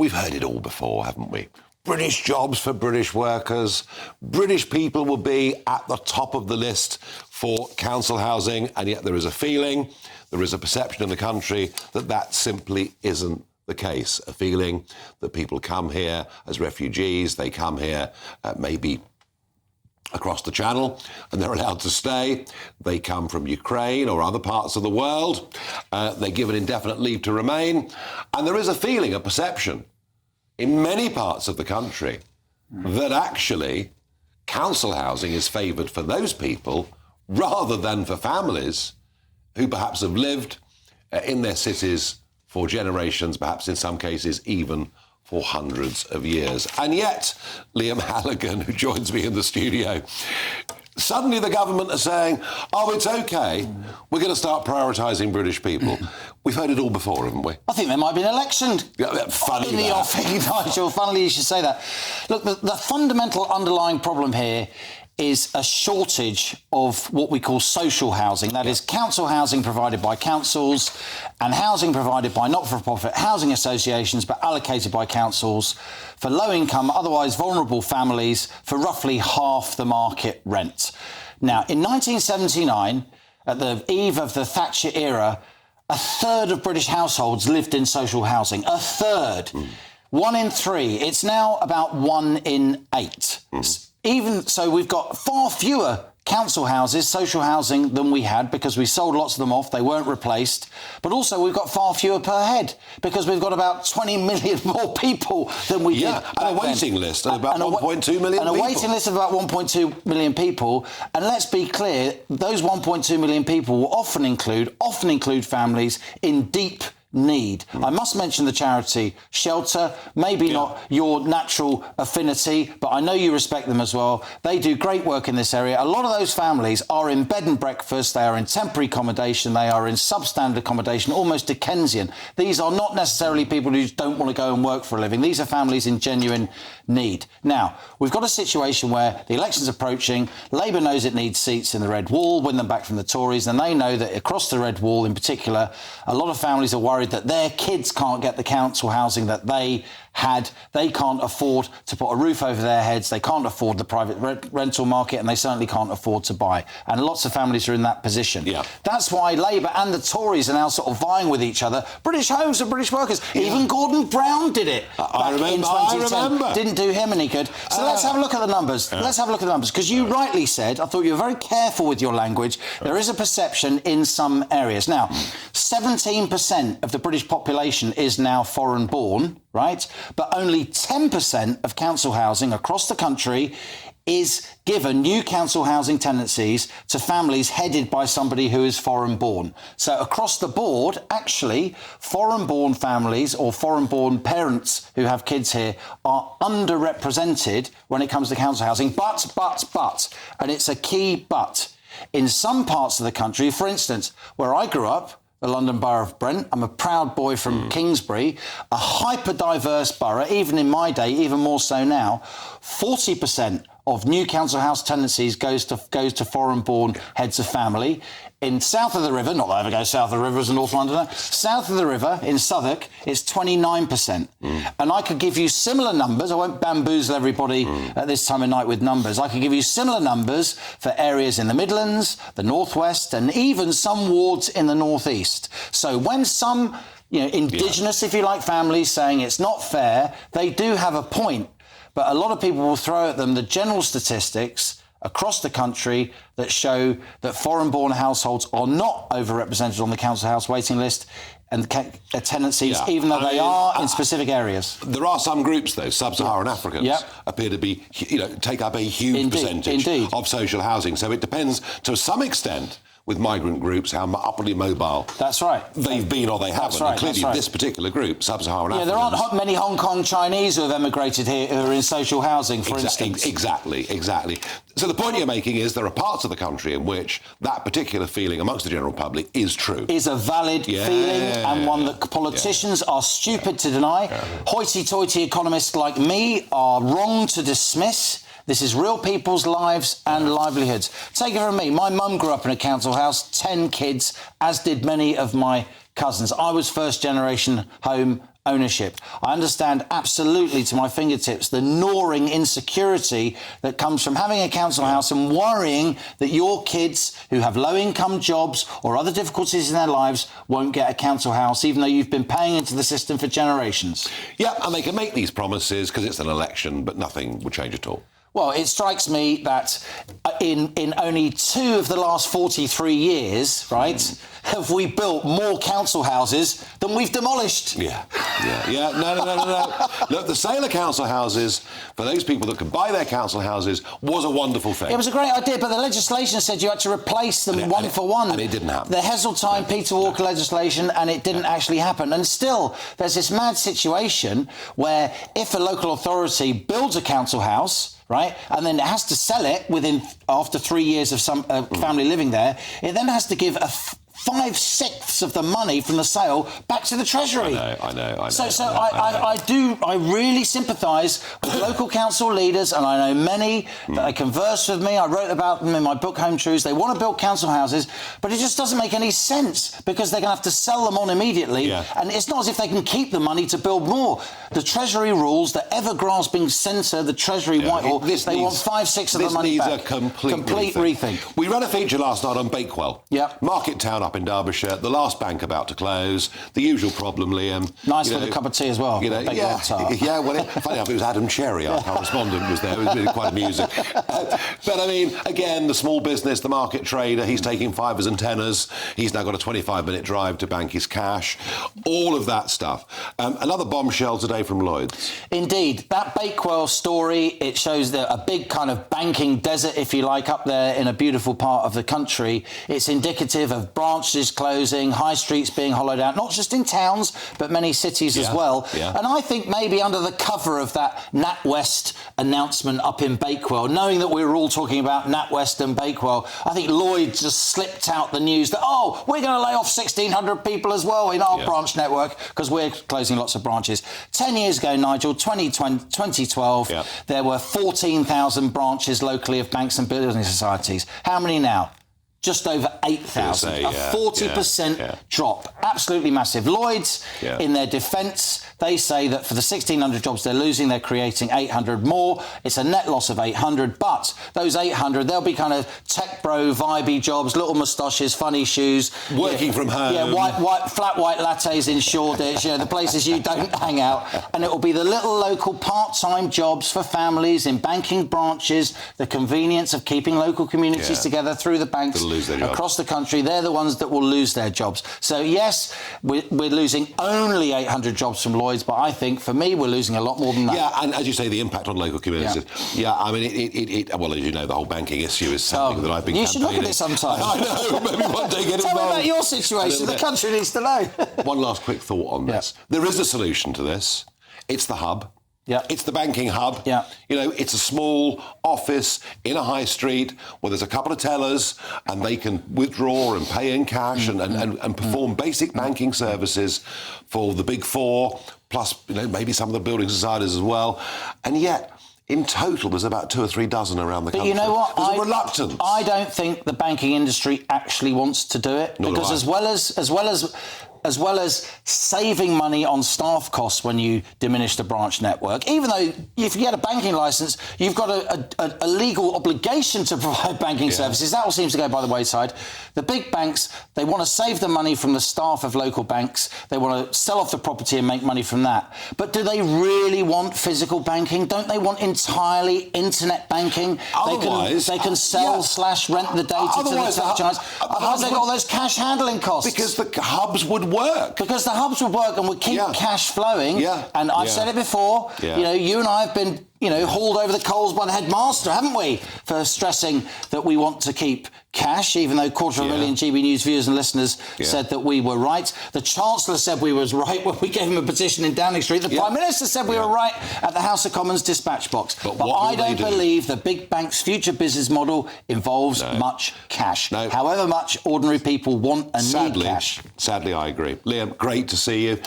We've heard it all before, haven't we? British jobs for British workers. British people will be at the top of the list for council housing, and yet there is a feeling, there is a perception in the country that that simply isn't the case. A feeling that people come here as refugees, they come here maybe across the Channel, and they're allowed to stay. They come from Ukraine or other parts of the world. They're given indefinite leave to remain. And there is a feeling, a perception, in many parts of the country that actually council housing is favoured for those people rather than for families who perhaps have lived in their cities for generations, perhaps in some cases even for hundreds of years. And yet, Liam Halligan, who joins me in the studio, suddenly the government are saying, oh, it's OK, we're going to start prioritising British people. We've heard it all before, haven't we? I think there might be an election funny in the offing, Nigel. Funnily you should say that. Look, the fundamental underlying problem here is a shortage of what we call social housing. That is council housing provided by councils and housing provided by not-for-profit housing associations but allocated by councils for low-income, otherwise vulnerable families for roughly half the market rent. Now, in 1979, at the eve of the Thatcher era, a third of British households lived in social housing. A third. 1 in 3. It's now about 1 in 8. Even so, we've got far fewer council houses, social housing, than we had because we sold lots of them off. They weren't replaced. But also we've got far fewer per head because we've got about 20 million more people than we did. And a waiting list of about 1.2 million people. And a waiting list of about 1.2 million people. And let's be clear, those 1.2 million people will often include families in deep need. I must mention the charity Shelter, maybe not your natural affinity, but I know you respect them as well. They do great work in this area. A lot of those families are in bed and breakfast, they are in temporary accommodation, they are in substandard accommodation, almost Dickensian. These are not necessarily people who don't want to go and work for a living. These are families in genuine need. Now, we've got a situation where the election's approaching, Labour knows it needs seats in the Red Wall, win them back from the Tories, and they know that across the Red Wall in particular, a lot of families are worried that their kids can't get the council housing that they had. They can't afford to put a roof over their heads. They can't afford the private rental market, and they certainly can't afford to buy. And lots of families are in that position. That's why Labour and the Tories are now sort of vying with each other. British homes for British workers. Even Gordon Brown did it back in 2010. Didn't do him any good. So let's have a look at the numbers. Let's have a look at the numbers. Because you rightly said, I thought you were very careful with your language, there is a perception in some areas. Now, 17% of the British population is now foreign-born, right? But only 10% of council housing across the country is given new council housing tenancies to families headed by somebody who is foreign-born. So across the board, actually, foreign-born families or foreign-born parents who have kids here are underrepresented when it comes to council housing. But, and it's a key but, in some parts of the country, for instance, where I grew up, the London Borough of Brent. I'm a proud boy from Kingsbury, a hyper-diverse borough, even in my day, even more so now. 40% of new council house tenancies goes to foreign-born heads of family. In south of the river, not that I ever go south of the river as a North Londoner, south of the river, in Southwark, it's 29%. And I could give you similar numbers. I won't bamboozle everybody at this time of night with numbers. I could give you similar numbers for areas in the Midlands, the North West, and even some wards in the North East. So when some, indigenous, if you like, families saying it's not fair, they do have a point. But a lot of people will throw at them the general statistics across the country that show that foreign-born households are not overrepresented on the council house waiting list and tenancies, even though they are in specific areas. There are some groups, though, sub-Saharan Africans, appear to be, take up a huge percentage of social housing. So it depends, to some extent, with migrant groups, how upwardly mobile they've been or they haven't. And clearly this particular group, sub-Saharan Africans... there aren't many Hong Kong Chinese who have emigrated here who are in social housing, for instance. Exactly. So the point you're making is there are parts of the country in which that particular feeling amongst the general public is true. Is a valid feeling and one that politicians are stupid to deny. Hoity-toity economists like me are wrong to dismiss. This is real people's lives and livelihoods. Take it from me. My mum grew up in a council house, 10 kids, as did many of my cousins. I was first generation home ownership. I understand absolutely to my fingertips the gnawing insecurity that comes from having a council house and worrying that your kids who have low-income jobs or other difficulties in their lives won't get a council house, even though you've been paying into the system for generations. Yeah, and they can make these promises because it's an election, but nothing will change at all. Well, it strikes me that in only 2 of the last 43 years, right, have we built more council houses than we've demolished. Yeah. No. Look, the sale of council houses, for those people that could buy their council houses, was a wonderful thing. It was a great idea, but the legislation said you had to replace them one for one. And it didn't happen. The Heseltine, Peter Walker legislation, and it didn't actually happen. And still, there's this mad situation where if a local authority builds a council house, right, and then it has to sell it after 3 years of some family living there, it then has to give 5/6 of the money from the sale back to the Treasury. I know. I really sympathise with local council leaders, and I know many that they converse with me. I wrote about them in my book, Home Truths. They want to build council houses, but it just doesn't make any sense because they're going to have to sell them on immediately, and it's not as if they can keep the money to build more. The Treasury rules, the ever-grasping centre, the Treasury Whitehall, they want 5/6 of the money back. This needs a complete rethink. We ran a feature last night on Bakewell. Market town up in Derbyshire, the last bank about to close, the usual problem, Liam. Nice with a cup of tea as well. Well, funny enough, it was Adam Cherry, our correspondent, was there. It was really quite amusing. But I mean, again, the small business, the market trader, he's taking 5s and 10s. He's now got a 25-minute drive to bank his cash. All of that stuff. Another bombshell today from Lloyds. Indeed, that Bakewell story, it shows that a big kind of banking desert, if you like, up there in a beautiful part of the country. It's indicative of branches closing, high streets being hollowed out, not just in towns, but many cities as well. And I think maybe under the cover of that NatWest announcement up in Bakewell, knowing that we were all talking about NatWest and Bakewell, I think Lloyd just slipped out the news that, we're going to lay off 1,600 people as well in our branch network because we're closing lots of branches. 10 years ago, Nigel, 2012, there were 14,000 branches locally of banks and building societies. How many now? Just over 8,000, a 40% drop. Absolutely massive. Lloyds, in their defence, they say that for the 1,600 jobs they're losing, they're creating 800 more. It's a net loss of 800, but those 800, they'll be kind of tech bro, vibey jobs, little moustaches, funny shoes. Working from home. Yeah, flat white lattes in Shoreditch, the places you don't hang out. And it will be the little local part-time jobs for families in banking branches, the convenience of keeping local communities together through the banks. Across the country, they're the ones that will lose their jobs. So, yes, we're losing only 800 jobs from Lloyds, but I think, for me, we're losing a lot more than that. Yeah, and as you say, the impact on local communities. I mean, well, as you know, the whole banking issue is something that I've been campaigning. You should look at it sometime. I know, maybe one day get involved. Tell me about your situation. The country needs to know. One last quick thought on this. There is a solution to this. It's the hub. It's the banking hub. It's a small office in a high street where there's a couple of tellers and they can withdraw and pay in cash and perform basic banking services for the big four, plus maybe some of the building societies as well. And yet, in total, there's about 2 or 3 dozen around the country. But you know what? There's a reluctance. I don't think the banking industry actually wants to do it. Nor because as well as saving money on staff costs when you diminish the branch network, even though if you get a banking licence, you've got a legal obligation to provide banking services. That all seems to go by the wayside. The big banks, they want to save the money from the staff of local banks. They want to sell off the property and make money from that. But do they really want physical banking? Don't they want entirely internet banking? Otherwise, they can sell / rent the data to the tech giants. Otherwise, they've got all those cash handling costs. Because the hubs would work. Because the hubs would work and would keep cash flowing. And I've said it before, you and I have been, hauled over the coals by the headmaster, haven't we, for stressing that we want to keep cash, even though 250,000 GB News viewers and listeners said that we were right. The Chancellor said we was right when we gave him a petition in Downing Street. The Prime Minister said we were right at the House of Commons dispatch box. But I don't believe the big bank's future business model involves much cash. However much ordinary people want and need cash. Sadly, I agree. Liam, great to see you.